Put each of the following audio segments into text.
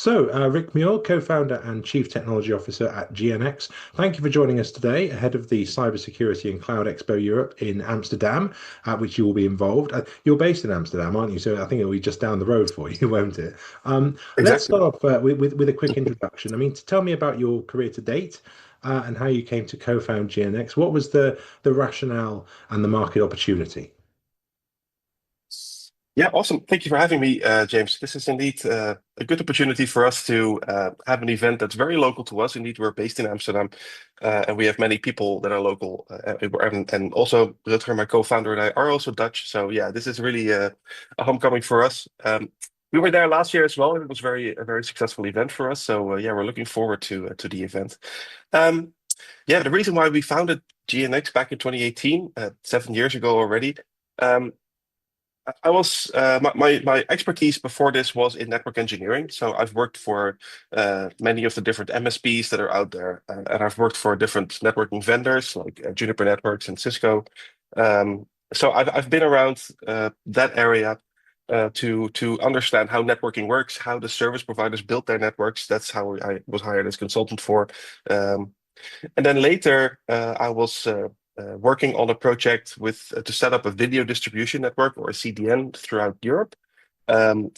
Rick Muir, co-founder and chief technology officer at GNX. Thank you for joining us today ahead of the Cybersecurity and Cloud Expo Europe in Amsterdam, at which you will be involved. You're based in Amsterdam, aren't you? So I think it'll be just down the road for you, won't it? Let's Exactly. start off with a quick introduction. I mean, tell me about your career to date and how you came to co-found GNX. What was the rationale and the market opportunity? Yeah, awesome. Thank you for having me, James. This is indeed a good opportunity for us to have an event that's very local to us. Indeed, we're based in Amsterdam, and we have many people that are local. And also, Rutger, my co-founder, and I are also Dutch. So yeah, this is really a homecoming for us. We were there last year as well, and it was a very successful event for us. So yeah, we're looking forward to the event. Um, yeah, the reason why we founded GNX back in 2018, 7 years ago already. Um, I was my expertise before this was in network engineering. So I've worked for many of the different MSPs that are out there, and I've worked for different networking vendors like Juniper Networks and Cisco. So I've been around that area to understand how networking works, how the service providers build their networks. That's how I was hired as consultant for. Um, and then later, I was working on a project with to set up a video distribution network or a CDN throughout Europe,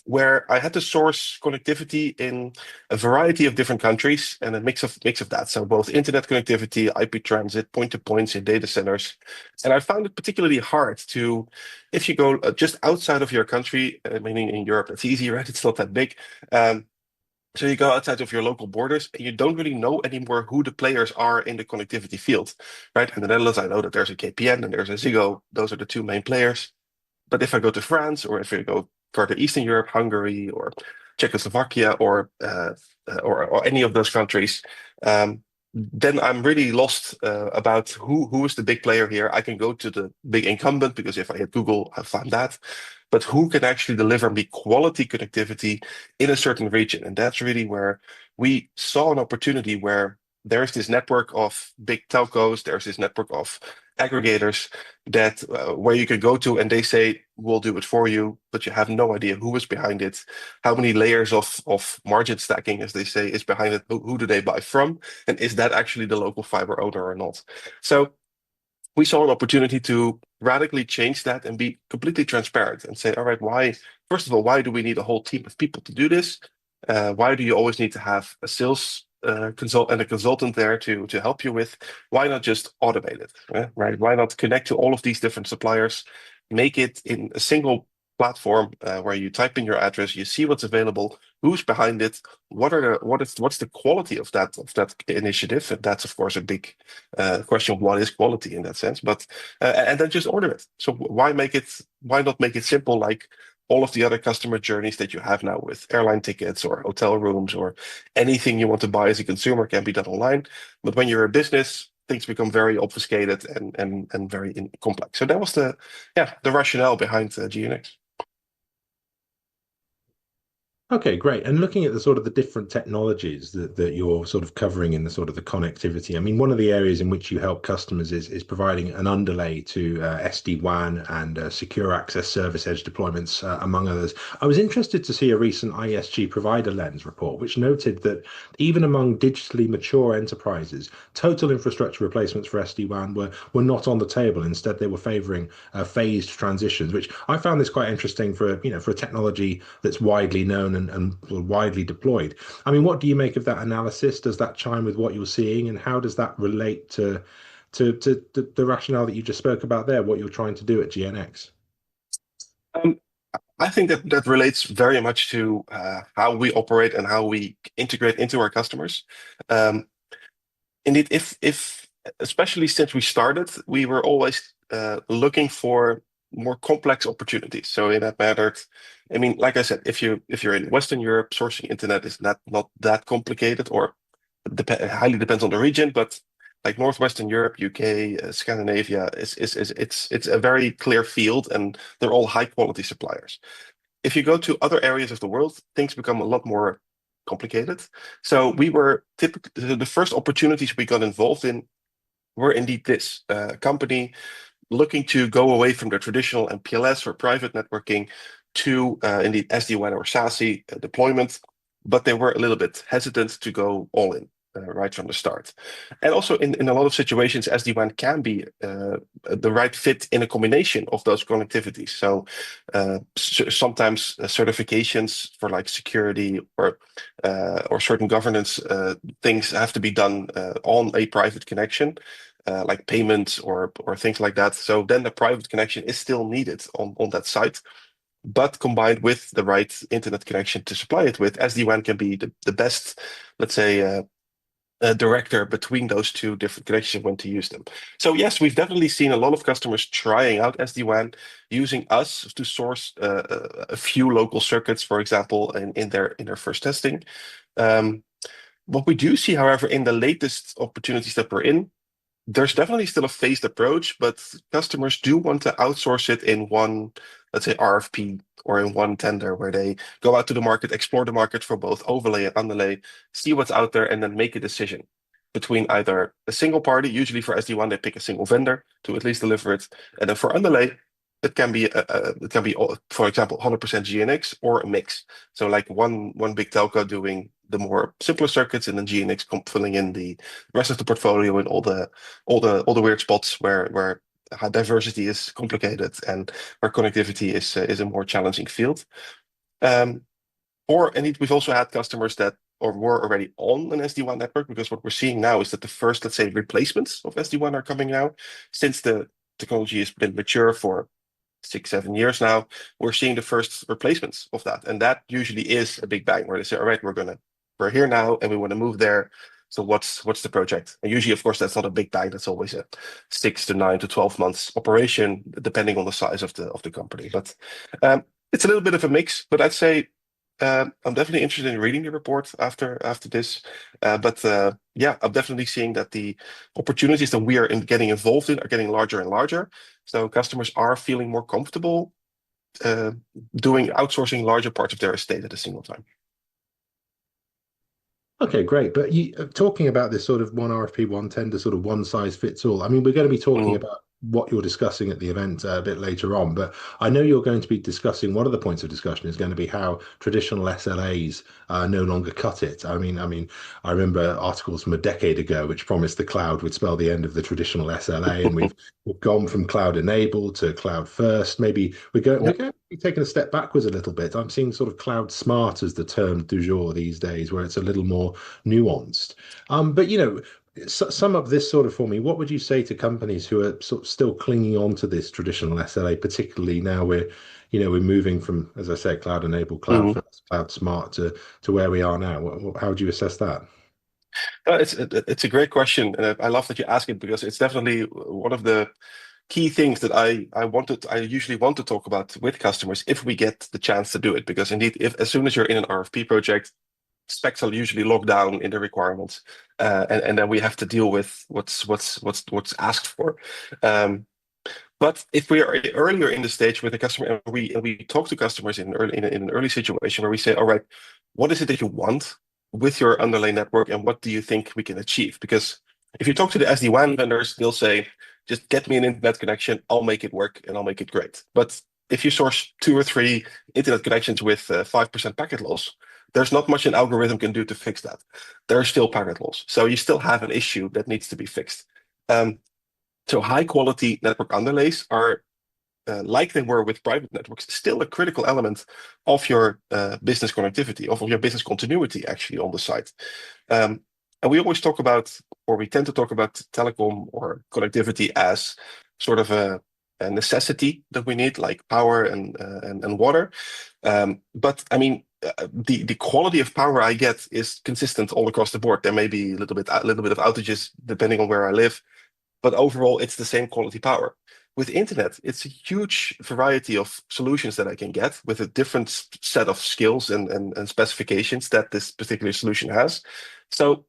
where I had to source connectivity in a variety of different countries and a mix of that. So both internet connectivity, IP transit, point to points in data centers. And I found it particularly hard to, if you go just outside of your country, meaning in Europe, it's easy, right? It's not that big. Um, so you go outside of your local borders and you don't really know anymore who the players are in the connectivity field, right? In the Netherlands, I know that there's a KPN and there's a Ziggo. Those are the two main players. But if I go to France or if I go further Eastern Europe, Hungary or Czechoslovakia or any of those countries, then I'm really lost about who is the big player here. I can go to the big incumbent because if I hit Google, I find that. But who can actually deliver me quality connectivity in a certain region? And that's really where we saw an opportunity where there's this network of big telcos, there's this network of aggregators that where you can go to and they say we'll do it for you, but you have no idea who is behind it, how many layers of margin stacking, as they say, is behind it, who do they buy from, and is that actually the local fiber owner or not? So we saw an opportunity to radically change that and be completely transparent and say, all right, why, first of all, why do we need a whole team of people to do this? Why do you always need to have a sales consult and a consultant there to help you with? Why not just automate it, right? Why not connect to all of these different suppliers, make it in a single platform where you type in your address, you see what's available, who's behind it, what's the quality of that initiative, and that's of course a big question of what is quality in that sense. But and then just order it. So why not make it simple like all of the other customer journeys that you have now with airline tickets or hotel rooms or anything you want to buy as a consumer can be done online. But when you're a business, things become very obfuscated and very complex. So that was the rationale behind GNX. Okay, great. And looking at the sort of the different technologies that you're sort of covering in the sort of the connectivity, I mean, one of the areas in which you help customers is providing an underlay to SD-WAN and secure access service edge deployments, among others. I was interested to see a recent ISG Provider Lens report, which noted that even among digitally mature enterprises, total infrastructure replacements for SD-WAN were not on the table. Instead, they were favoring phased transitions, which I found this quite interesting for for a technology that's widely known and widely deployed. I mean, what do you make of that analysis? Does that chime with what you're seeing, and how does that relate to the rationale that you just spoke about there? What you're trying to do at GNX? Um, I think that relates very much to how we operate and how we integrate into our customers. Um, Indeed, if especially since we started, we were always looking for more complex opportunities. So in that matter, I mean, like I said, if you're in Western Europe, sourcing internet is not that complicated, or highly depends on the region. But like Northwestern Europe, UK, Scandinavia, it's a very clear field, and they're all high quality suppliers. If you go to other areas of the world, things become a lot more complicated. So we were typically the first opportunities we got involved in were indeed this company looking to go away from the traditional MPLS or private networking to indeed SD-WAN or SASE deployment. but they were a little bit hesitant to go all in right from the start. And also in a lot of situations, SD-WAN can be the right fit in a combination of those connectivities. So sometimes certifications for like security or certain governance things have to be done on a private connection. Like payments or things like that. So then the private connection is still needed on that site, but combined with the right internet connection to supply it with, SD-WAN can be the best, let's say, director between those two different connections when to use them. So yes, we've definitely seen a lot of customers trying out SD-WAN, using us to source a few local circuits, for example, in their first testing. What we do see, however, in the latest opportunities that we're in, there's definitely still a phased approach, but customers do want to outsource it in one, let's say, RFP or in one tender where they go out to the market, explore the market for both overlay and underlay, see what's out there, and then make a decision between either a single party, usually for SD-WAN, they pick a single vendor to at least deliver it, and then for underlay, it can be for example 100% GNX or a mix. So like one big telco doing the more simpler circuits, and then GNX filling in the rest of the portfolio and all the weird spots where diversity is complicated and where connectivity is a more challenging field. Um, or indeed, we've also had customers that or were already on an SD-WAN network, because what we're seeing now is that the first, let's say, replacements of SD-WAN are coming now. Since the technology has been mature for 6, 7 years now, we're seeing the first replacements of that. And that usually is a big bang where they say, all right, we're here now and we want to move there. So what's the project? And usually, of course, that's not a big bang. That's always a 6 to 9 to 12 months operation, depending on the size of the company. But it's a little bit of a mix. But I'd say I'm definitely interested in reading the report after this. But yeah, I'm definitely seeing that the opportunities that we are getting involved in are getting larger and larger. So customers are feeling more comfortable uh, doing outsourcing larger parts of their estate at a single time. Okay, great. But talking about this sort of one RFP, one tender, sort of one size fits all. I mean, we're going to be talking Mhm. about what you're discussing at the event a bit later on, but I know you're going to be discussing one of the points of discussion is going to be how traditional SLAs no longer cut it. I remember articles from a decade ago which promised the cloud would spell the end of the traditional SLA, and we've gone from cloud enabled to cloud first. Maybe we're Yeah. going to be taking a step backwards a little bit. I'm seeing sort of cloud smart as the term du jour these days, where it's a little more nuanced. But sum up this sort of for me. What would you say to companies who are sort of still clinging on to this traditional SLA, particularly now we're moving from, as I said, cloud enabled, cloud Mhm. first, cloud smart to where we are now? How would you assess that? It's a great question, and I love that you ask it, because it's definitely one of the key things that I usually want to talk about with customers if we get the chance to do it. Because indeed, if as soon as you're in an RFP project, specs are usually locked down in the requirements, and then we have to deal with what's asked for. Um, but if we are earlier in the stage with the customer, and we talk to customers in an early situation where we say, all right, what is it that you want with your underlay network, and what do you think we can achieve? Because if you talk to the SD-WAN vendors, they'll say, just get me an internet connection, I'll make it work and I'll make it great. But if you source 2 or 3 internet connections with 5% packet loss, there's not much an algorithm can do to fix that. There's still packet loss. So you still have an issue that needs to be fixed. Um, so high quality network underlays are, like they were with private networks, still a critical element of your business connectivity, of your business continuity actually on the site. And we always talk about, or we tend to talk about telecom or connectivity as sort of a necessity that we need, like power and water. But I mean, the quality of power I get is consistent all across the board. There may be a little bit of outages depending on where I live, but overall it's the same quality power. With internet, it's a huge variety of solutions that I can get with a different set of skills and specifications that this particular solution has. So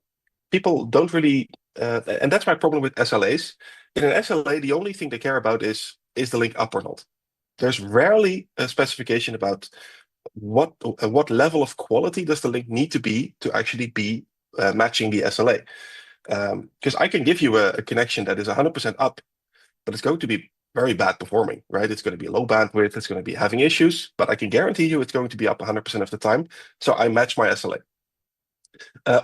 people don't really, and that's my problem with SLAs. In an SLA, the only thing they care about is the link up or not. There's rarely a specification about what level of quality does the link need to be to actually be matching the SLA. Because I can give you a connection that is 100% up, but it's going to be very bad performing, right? It's going to be low bandwidth, it's going to be having issues, but I can guarantee you it's going to be up 100% of the time. So I match my SLA.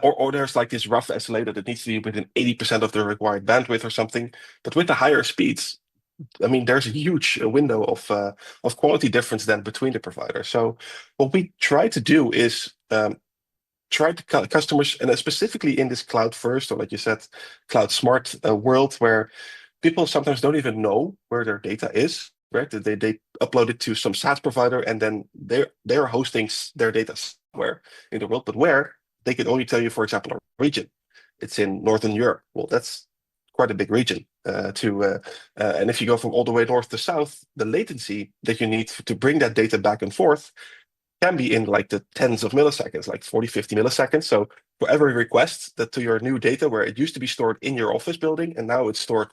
Or there's like this rough SLA that it needs to be within 80% of the required bandwidth or something. But with the higher speeds, I mean, there's a huge window of quality difference then between the providers. So what we try to do is try to customers, and specifically in this cloud first, or like you said, cloud smart world, where people sometimes don't even know where their data is, right? They upload it to some SaaS provider, and then they're hosting their data somewhere in the world, but where they can only tell you, for example, a region. It's in Northern Europe. Well, that's quite a big region. And if you go from all the way north to south, the latency that you need to bring that data back and forth can be in like the tens of milliseconds, like 40, 50 milliseconds. So for every request that to your new data, where it used to be stored in your office building, and now it's stored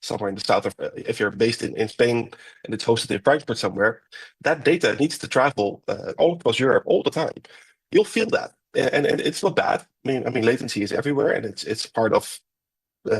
somewhere in the south of, if you're based in Spain and it's hosted in Frankfurt somewhere, that data needs to travel all across Europe all the time. You'll feel that, and it's not bad. I mean, latency is everywhere, and it's part of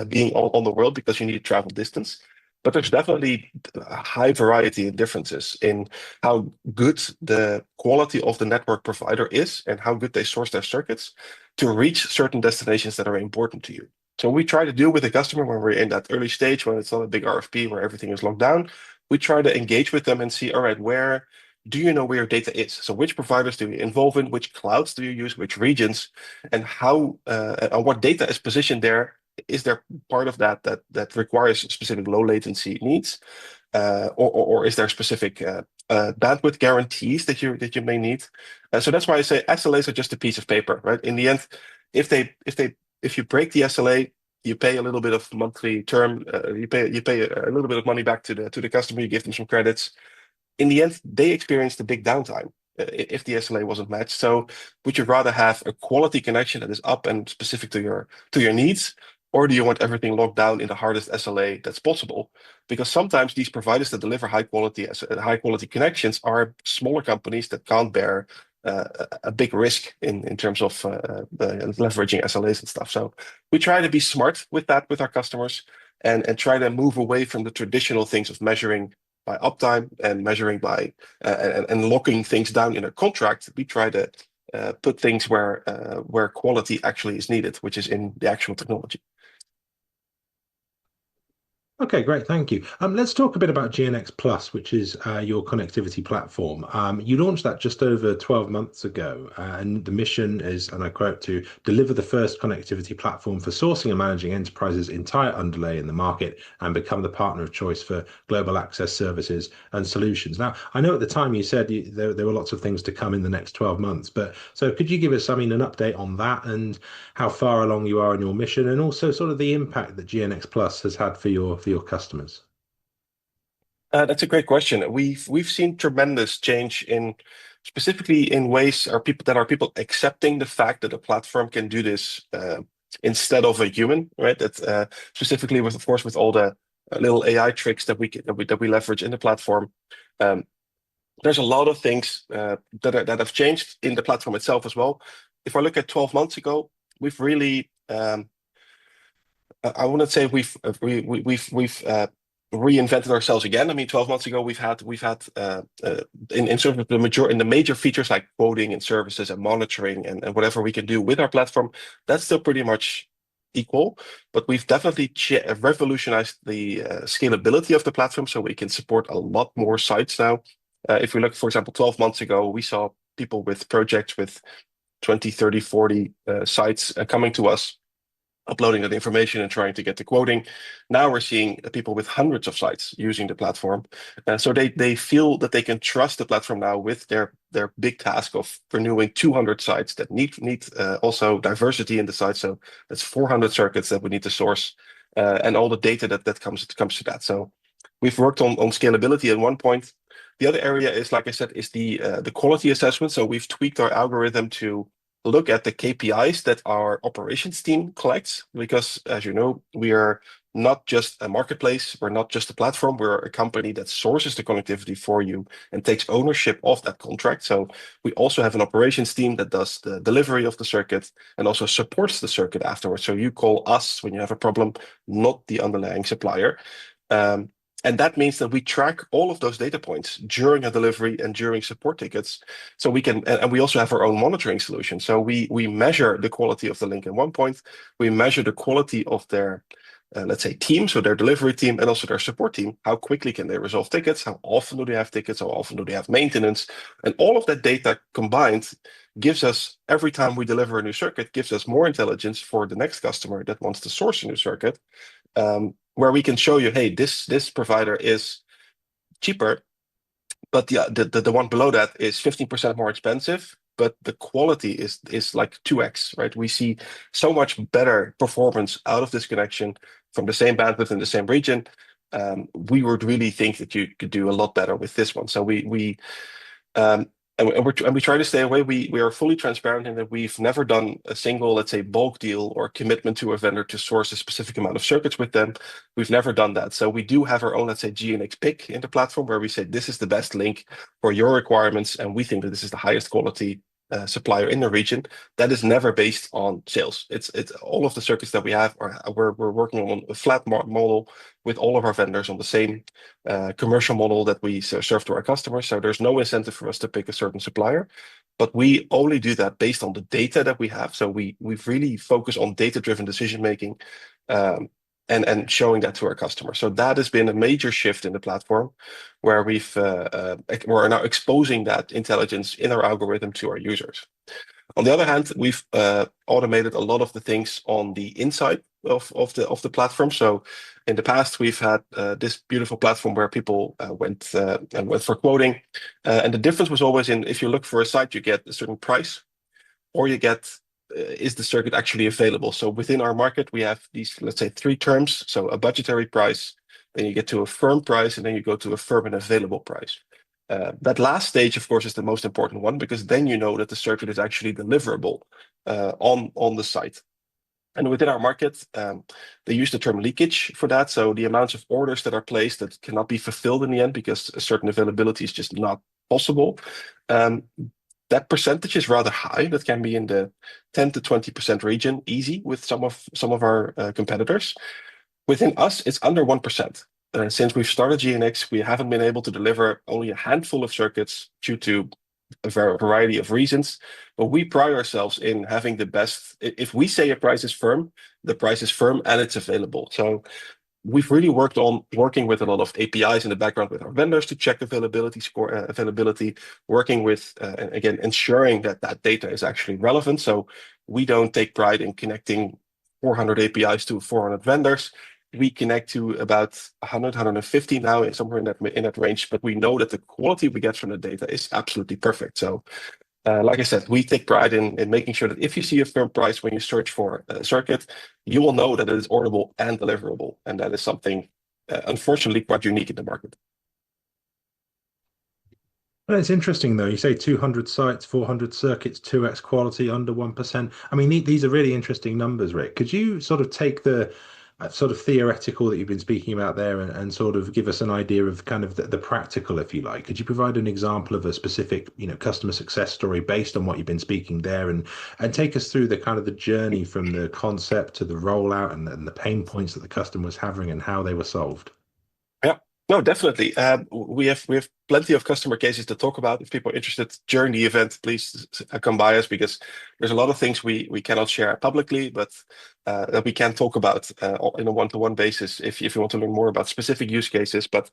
being on the world because you need travel distance. But there's definitely a high variety in differences in how good the quality of the network provider is and how good they source their circuits to reach certain destinations that are important to you. So we try to do with the customer when we're in that early stage, when it's not a big RFP where everything is locked down, we try to engage with them and see, all right, where do you know where your data is? So which providers do you involve in? Which clouds do you use? Which regions? And how and what data is positioned there? Is there part of that requires specific low latency needs, or is there specific bandwidth guarantees that you may need? So that's why I say SLAs are just a piece of paper, right? In the end, if you break the SLA, you pay a little bit of monthly term, you pay a little bit of money back to the customer, you give them some credits. In the end, they experience the big downtime if the SLA wasn't matched. So would you rather have a quality connection that is up and specific to your needs, or do you want everything locked down in the hardest SLA that's possible? Because sometimes these providers that deliver high quality connections are smaller companies that can't bear a big risk in terms of leveraging SLAs and stuff. So we try to be smart with that with our customers and try to move away from the traditional things of measuring by uptime and measuring by and locking things down in a contract. We try to put things where quality actually is needed, which is in the actual technology. Okay, great. Thank you. Let's talk a bit about GNX Plus, which is your connectivity platform. You launched that just over 12 months ago, and the mission is, and I quote, to deliver the first connectivity platform for sourcing and managing enterprises' entire underlay in the market and become the partner of choice for global access services and solutions. Now, I know at the time you said there were lots of things to come in the next 12 months, but so could you give us, an update on that and how far along you are in your mission, and also sort of the impact that GNX Plus has had for your customers? That's a great question. We've seen tremendous change in specifically in ways are people accepting the fact that a platform can do this instead of a human, right? That specifically with, of course, with all the little AI tricks that we leverage in the platform. Um, there's a lot of things that have changed in the platform itself as well. If I look at 12 months ago, we've really I wouldn't say we've reinvented ourselves again. I mean, 12 months ago we've had in sort of the major features like quoting and services and monitoring and whatever we can do with our platform, that's still pretty much equal. But we've definitely revolutionized the scalability of the platform, so we can support a lot more sites now. If we look, for example, 12 months ago, we saw people with projects with 20, 30, 40 sites coming to us, uploading that information and trying to get the quoting. Now we're seeing people with hundreds of sites using the platform. So they feel that they can trust the platform now with their big task of renewing 200 sites that need also diversity in the site. So that's 400 circuits that we need to source and all the data that comes to that. So we've worked on scalability at one point. The other area is, like I said, is the quality assessment. So we've tweaked our algorithm to look at the KPIs that our operations team collects, because as you know, we are not just a marketplace, we're not just a platform, we're a company that sources the connectivity for you and takes ownership of that contract. So we also have an operations team that does the delivery of the circuit and also supports the circuit afterwards. So you call us when you have a problem, not the underlying supplier. And that means that we track all of those data points during a delivery and during support tickets. So we can, and we also have our own monitoring solution. So we measure the quality of the link in one point. We measure the quality of their, let's say, team, so their delivery team and also their support team. How quickly can they resolve tickets? How often do they have tickets? How often do they have maintenance? And all of that data combined gives us, every time we deliver a new circuit, gives us more intelligence for the next customer that wants to source a new circuit, where we can show you, hey, this provider is cheaper, but the one below that is 15% more expensive, but the quality is like 2x, right? We see so much better performance out of this connection from the same bandwidth in the same region. We would really think that you could do a lot better with this one. So we um, and we try to stay away. We are fully transparent in that we've never done a single, let's say, bulk deal or commitment to a vendor to source a specific amount of circuits with them. We've never done that. So we do have our own, let's say, GNX pick in the platform where we say this is the best link for your requirements, and we think that this is the highest quality supplier in the region. That is never based on sales. It's all of the circuits that we have are we're working on a flat model with all of our vendors on the same commercial model that we serve to our customers. So there's no incentive for us to pick a certain supplier, but we only do that based on the data that we have. So we've really focused on data-driven decision making, and showing that to our customers. So that has been a major shift in the platform, where we're now exposing that intelligence in our algorithm to our users. On the other hand, we've automated a lot of the things on the inside of the platform. So in the past, we've had this beautiful platform where people went for quoting, and the difference was always in, if you look for a site, you get a certain price, or you get is the circuit actually available. So within our market, we have these, let's say, three terms. So a budgetary price, then you get to a firm price, and then you go to a firm and available price. That last stage, of course, is the most important one, because then you know that the circuit is actually deliverable on the site. And within our market, they use the term leakage for that. So the amounts of orders that are placed that cannot be fulfilled in the end because a certain availability is just not possible. That percentage is rather high. That can be in the 10 to 20% region, easy, with some of our competitors. Within us, it's under 1%. Since we've started GNX, we haven't been able to deliver only a handful of circuits due to a variety of reasons. But we pride ourselves in having the best. If we say a price is firm, the price is firm and it's available. So we've really worked on working with a lot of APIs in the background with our vendors to check availability, working with, and again, ensuring that that data is actually relevant. So we don't take pride in connecting 400 APIs to 400 vendors. We connect to about 100, 150 now, somewhere in that range. But we know that the quality we get from the data is absolutely perfect. So like I said, we take pride in making sure that if you see a firm price when you search for a circuit, you will know that it is orderable and deliverable. And that is something, unfortunately, quite unique in the market. Well, it's interesting though. You say 200 sites, 400 circuits, 2x quality, under 1%. I mean, these are really interesting numbers, Rick. Could you sort of take the sort of theoretical that you've been speaking about there and sort of give us an idea of kind of the practical, if you like? Could you provide an example of a specific, customer success story based on what you've been speaking there, and take us through the kind of the journey from the concept to the rollout, and the pain points that the customer was having and how they were solved? Yeah, no, definitely. We have plenty of customer cases to talk about. If people are interested during the event, please come by us, because there's a lot of things we cannot share publicly, but that we can talk about in a one-to-one basis if you want to learn more about specific use cases. But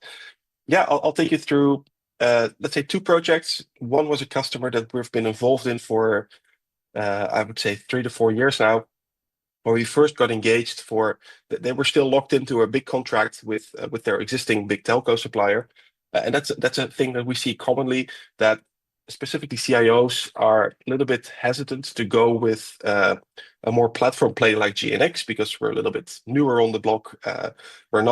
yeah, I'll take you through, let's say, two projects. One was a customer that we've been involved in for, I would say, 3 to 4 years now, when we first got engaged for, they were still locked into a big contract with their existing big telco supplier, and that's a thing that we see commonly, that specifically CIOs are a little bit hesitant to go with a more platform play like GNX, because we're a little bit newer on the block. We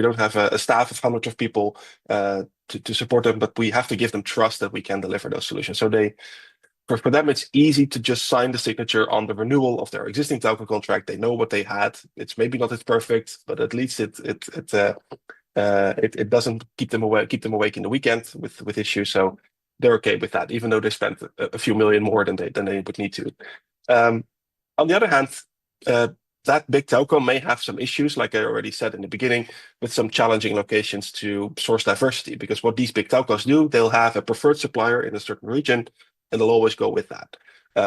don't have a staff of hundreds of people to support them, but we have to give them trust that we can deliver those solutions. So for them, it's easy to just sign the signature on the renewal of their existing telco contract. They know what they had. It's maybe not as perfect, but at least it doesn't keep them awake in the weekend with issues. So they're okay with that, even though they spent a few million more than they would need to. On the other hand, that big telco may have some issues, like I already said in the beginning, with some challenging locations to source diversity. Because what these big telcos do, they'll have a preferred supplier in a certain region, and they'll always go with that.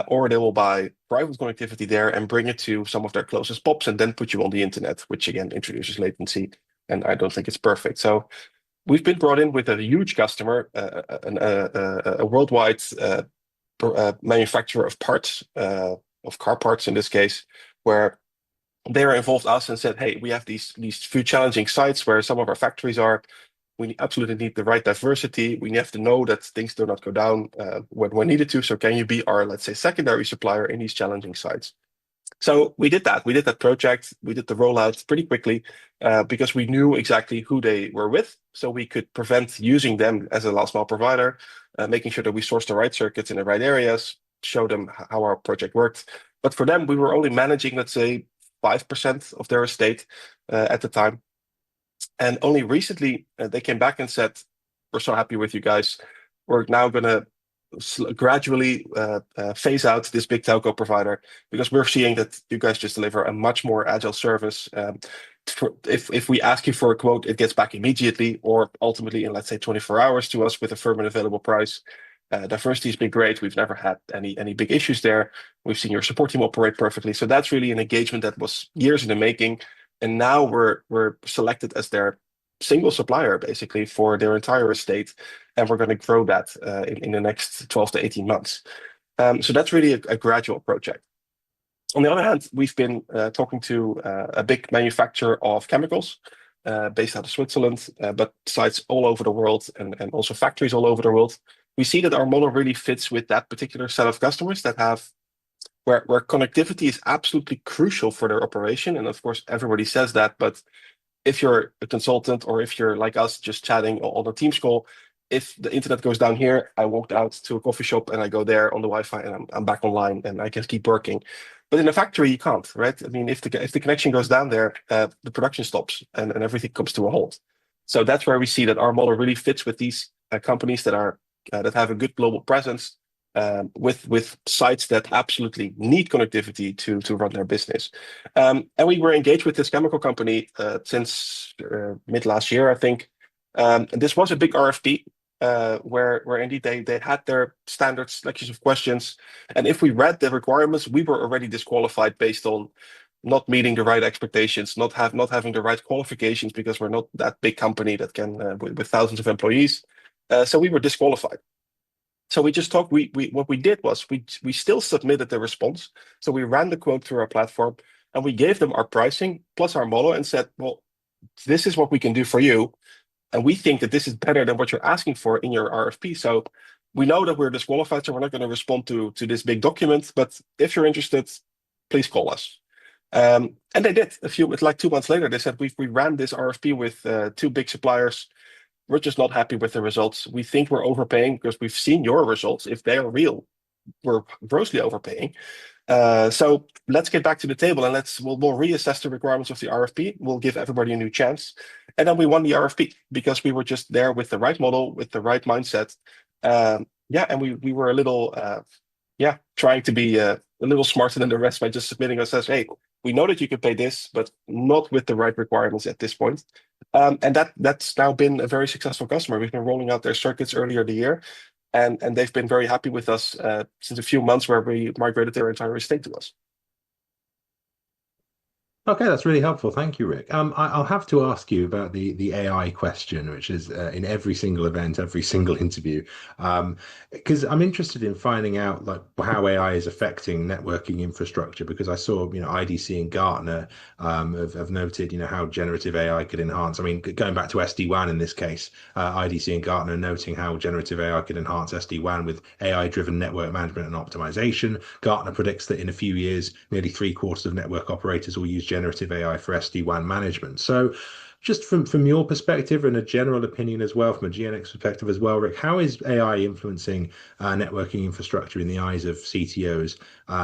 Or they will buy private connectivity there and bring it to some of their closest POPs and then put you on the internet, which again introduces latency. And I don't think it's perfect. So we've been brought in with a huge customer, a worldwide manufacturer of parts, of car parts in this case, where they involved us and said, "Hey, we have these few challenging sites where some of our factories are. We absolutely need the right diversity. We have to know that things do not go down when needed to. So can you be our, let's say, secondary supplier in these challenging sites?" So we did that. We did that project. We did the rollout pretty quickly because we knew exactly who they were with. So we could prevent using them as a last mile provider, making sure that we source the right circuits in the right areas, show them how our project worked. But for them, we were only managing, let's say, 5% of their estate at the time. And only recently, they came back and said, "We're so happy with you guys. We're now going to gradually phase out this big telco provider because we're seeing that you guys just deliver a much more agile service. If we ask you for a quote, it gets back immediately or ultimately in, let's say, 24 hours to us with a firm and available price. Diversity has been great. We've never had any big issues there. We've seen your support team operate perfectly. So that's really an engagement that was years in the making. And now we're selected as their single supplier basically for their entire estate, and we're going to grow that in the next 12 to 18 months. So that's really a gradual project. On the other hand, we've been talking to a big manufacturer of chemicals based out of Switzerland, but sites all over the world and also factories all over the world. We see that our model really fits with that particular set of customers that have where connectivity is absolutely crucial for their operation. And of course, everybody says that, but if you're a consultant or if you're like us just chatting on a Teams call, if the internet goes down here, I walked out to a coffee shop and I go there on the Wi-Fi and I'm back online and I can keep working. But in a factory, you can't, right? I mean, if the connection goes down there, the production stops and everything comes to a halt. So that's where we see that our model really fits with these companies that are that have a good global presence, with sites that absolutely need connectivity to run their business. And we were engaged with this chemical company since mid last year, I think. And this was a big RFP where indeed they had their standard selections of questions. And if we read the requirements, we were already disqualified based on not meeting the right expectations, not having the right qualifications because we're not that big company that can with thousands of employees. So we were disqualified. So we just talked. What we did was we still submitted the response. So we ran the quote through our platform and we gave them our pricing plus our model and said, well, this is what we can do for you. And we think that this is better than what you're asking for in your RFP. So we know that we're disqualified, so we're not going to respond to this big document. But if you're interested, please call us. And they did. It's like 2 months later, they said we ran this RFP with two big suppliers. We're just not happy with the results. We think we're overpaying because we've seen your results. If they are real, we're grossly overpaying. So let's get back to the table and we'll reassess the requirements of the RFP. We'll give everybody a new chance. And then we won the RFP because we were just there with the right model, with the right mindset. And we were a little, trying to be a little smarter than the rest by just submitting us as, hey, we know that you can pay this, but not with the right requirements at this point. And that's now been a very successful customer. We've been rolling out their circuits earlier the year, and they've been very happy with us since a few months where we migrated their entire estate to us. Okay, that's really helpful. Thank you, Rick. I'll have to ask you about the AI question, which is in every single event, every single interview, because I'm interested in finding out like how AI is affecting networking infrastructure. Because I saw, IDC and Gartner have noted, how generative AI could enhance. I mean, going back to SD-WAN in this case, IDC and Gartner noting how generative AI could enhance SD-WAN with AI-driven network management and optimization. Gartner predicts that in a few years, nearly three-quarters of network operators will use generative AI for SD-WAN management. So just from your perspective and a general opinion as well, from a GNX perspective as well, Rick, how is AI influencing networking infrastructure in the eyes of CTOs,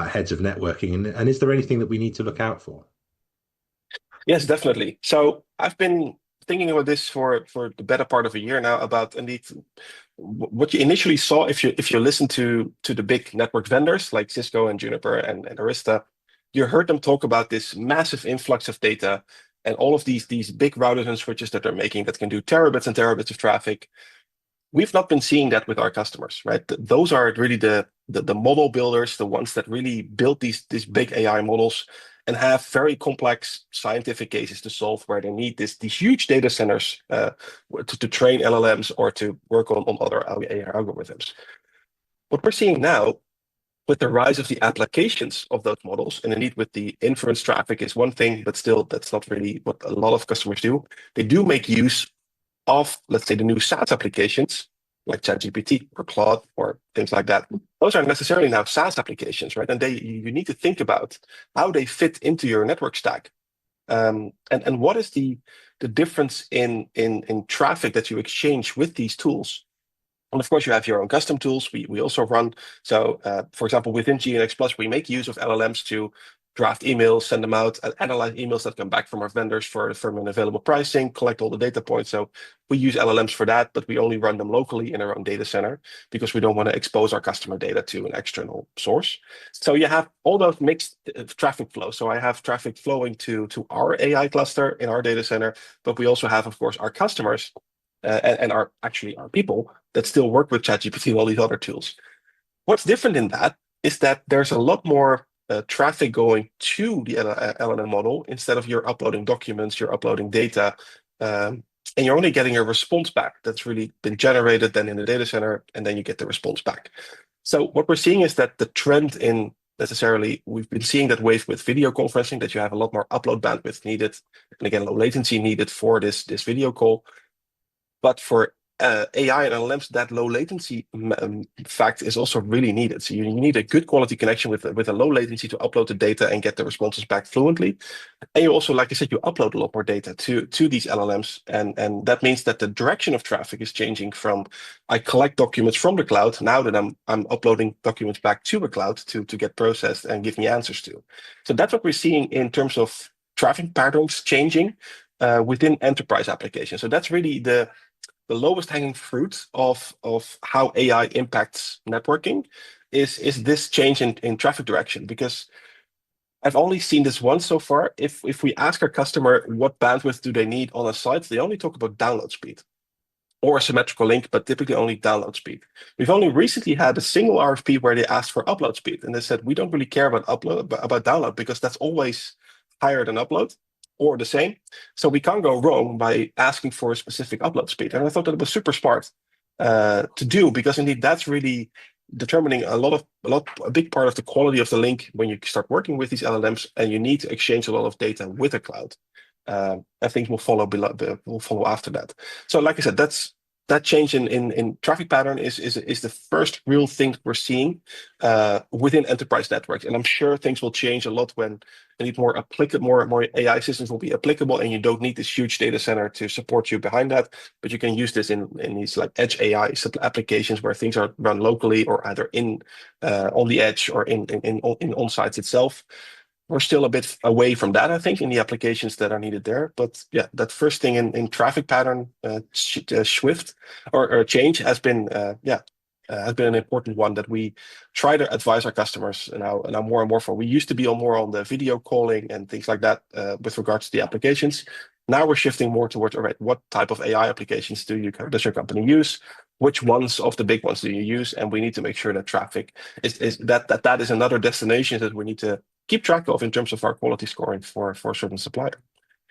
heads of networking, and is there anything that we need to look out for? Yes, definitely. So I've been thinking about this for the better part of a year now about indeed what you initially saw if you listen to the big network vendors like Cisco and Juniper and Arista. you heard them talk about this massive influx of data and all of these big routers and switches that they're making that can do terabits and terabits of traffic. We've not been seeing that with our customers, right? Those are really the model builders, the ones that really build these big AI models and have very complex scientific cases to solve where they need these huge data centers to train LLMs or to work on other AI algorithms. What we're seeing now with the rise of the applications of those models, and indeed with the inference traffic is one thing, but still that's not really what a lot of customers do. They do make use of, let's say, the new SaaS applications like ChatGPT or Claude or things like that. Those aren't necessarily now SaaS applications, right? And you need to think about how they fit into your network stack. And what is the difference in traffic that you exchange with these tools? And of course, you have your own custom tools. We also run. So, for example, within GNX Plus, we make use of LLMs to draft emails, send them out, analyze emails that come back from our vendors for an available pricing, collect all the data points. So we use LLMs for that, but we only run them locally in our own data center because we don't want to expose our customer data to an external source. So you have all those mixed traffic flow. So I have traffic flowing to our AI cluster in our data center, but we also have, of course, our customers and our people that still work with ChatGPT and all these other tools. What's different in that is that there's a lot more traffic going to the LLM model instead of you're uploading documents, you're uploading data, and you're only getting a response back that's really been generated then in the data center, and then you get the response back. So what we're seeing is that the trend in we've been seeing that wave with video conferencing, that you have a lot more upload bandwidth needed, and again, low latency needed for this video call. But for AI and LLMs, that low latency fact is also really needed. So you need a good quality connection with a low latency to upload the data and get the responses back fluently. And you also, like I said, you upload a lot more data to these LLMs. And that means that the direction of traffic is changing from I collect documents from the cloud now that I'm uploading documents back to the cloud to get processed and give me answers to. So that's what we're seeing in terms of traffic patterns changing within enterprise applications. So that's really the lowest hanging fruit of how AI impacts networking is this change in traffic direction. Because I've only seen this once so far. If we ask our customer what bandwidth do they need on a site, they only talk about download speed or a symmetrical link, but typically only download speed. We've only recently had a single RFP where they asked for upload speed, and they said we don't really care about download because that's always higher than upload or the same. So we can't go wrong by asking for a specific upload speed. And I thought that was super smart to do, because indeed that's really determining a big part of the quality of the link when you start working with these LLMs, and you need to exchange a lot of data with the cloud. And things will follow after that. So, like I said, that change in traffic pattern is the first real thing we're seeing within enterprise networks. And I'm sure things will change a lot when you need more AI systems will be applicable, and you don't need this huge data center to support you behind that. But you can use this in these like edge AI applications where things are run locally or either on the edge or in on sites itself. We're still a bit away from that, I think, in the applications that are needed there. But yeah, that first thing in traffic pattern shift or change has been an important one that we try to advise our customers now more and more for. We used to be more on the video calling and things like that with regards to the applications. Now we're shifting more towards, all right, what type of AI applications does your company use? Which ones of the big ones do you use? And we need to make sure that traffic is another destination that we need to keep track of in terms of our quality scoring for a certain supplier.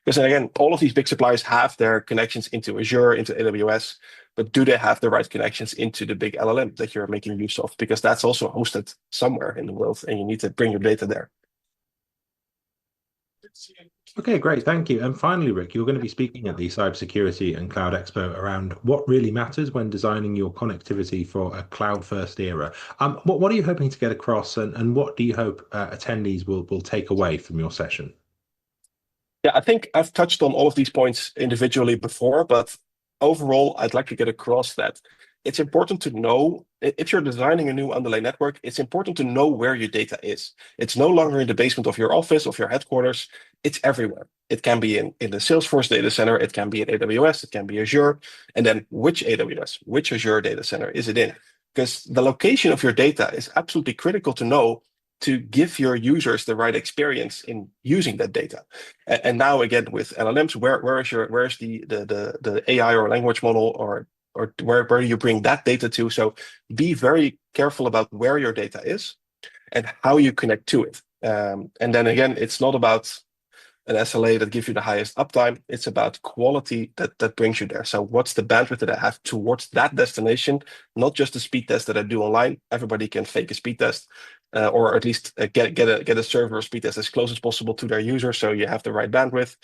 Because again, all of these big suppliers have their connections into Azure, into AWS, but do they have the right connections into the big LLM that you're making use of? Because that's also hosted somewhere in the world, and you need to bring your data there. Okay, great. Thank you. And finally, Rick, you're going to be speaking at the Cybersecurity and Cloud Expo around what really matters when designing your connectivity for a cloud-first era. What are you hoping to get across, and what do you hope attendees will take away from your session? Yeah, I think I've touched on all of these points individually before, but overall, I'd like to get across that it's important to know, if you're designing a new underlay network, it's important to know where your data is. It's no longer in the basement of your office, of your headquarters. It's everywhere. It can be in the Salesforce data center. It can be in AWS. It can be Azure. And then which AWS, which Azure data center is it in? Because the location of your data is absolutely critical to know to give your users the right experience in using that data. And now again with LLMs, where's the AI or language model or where do you bring that data to? So be very careful about where your data is and how you connect to it. And then again, it's not about an SLA that gives you the highest uptime. It's about quality that brings you there. So what's the bandwidth that I have towards that destination? Not just the speed test that I do online. Everybody can fake a speed test, or at least get a server speed test as close as possible to their user, so you have the right bandwidth.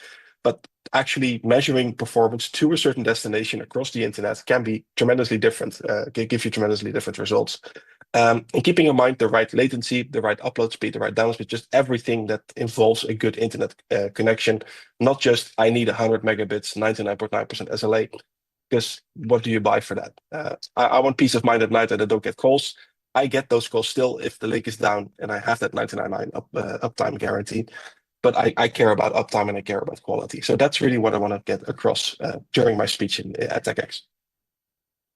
But actually measuring performance to a certain destination across the internet can be tremendously different, give you tremendously different results. And keeping in mind the right latency, the right upload speed, the right download speed, just everything that involves a good internet connection, not just I need 100 megabits, 99.9% SLA, because what do you buy for that? I want peace of mind at night that I don't get calls. I get those calls still if the link is down and I have that 99.9 uptime guarantee. But I care about uptime and I care about quality. So that's really what I want to get across during my speech at TechX.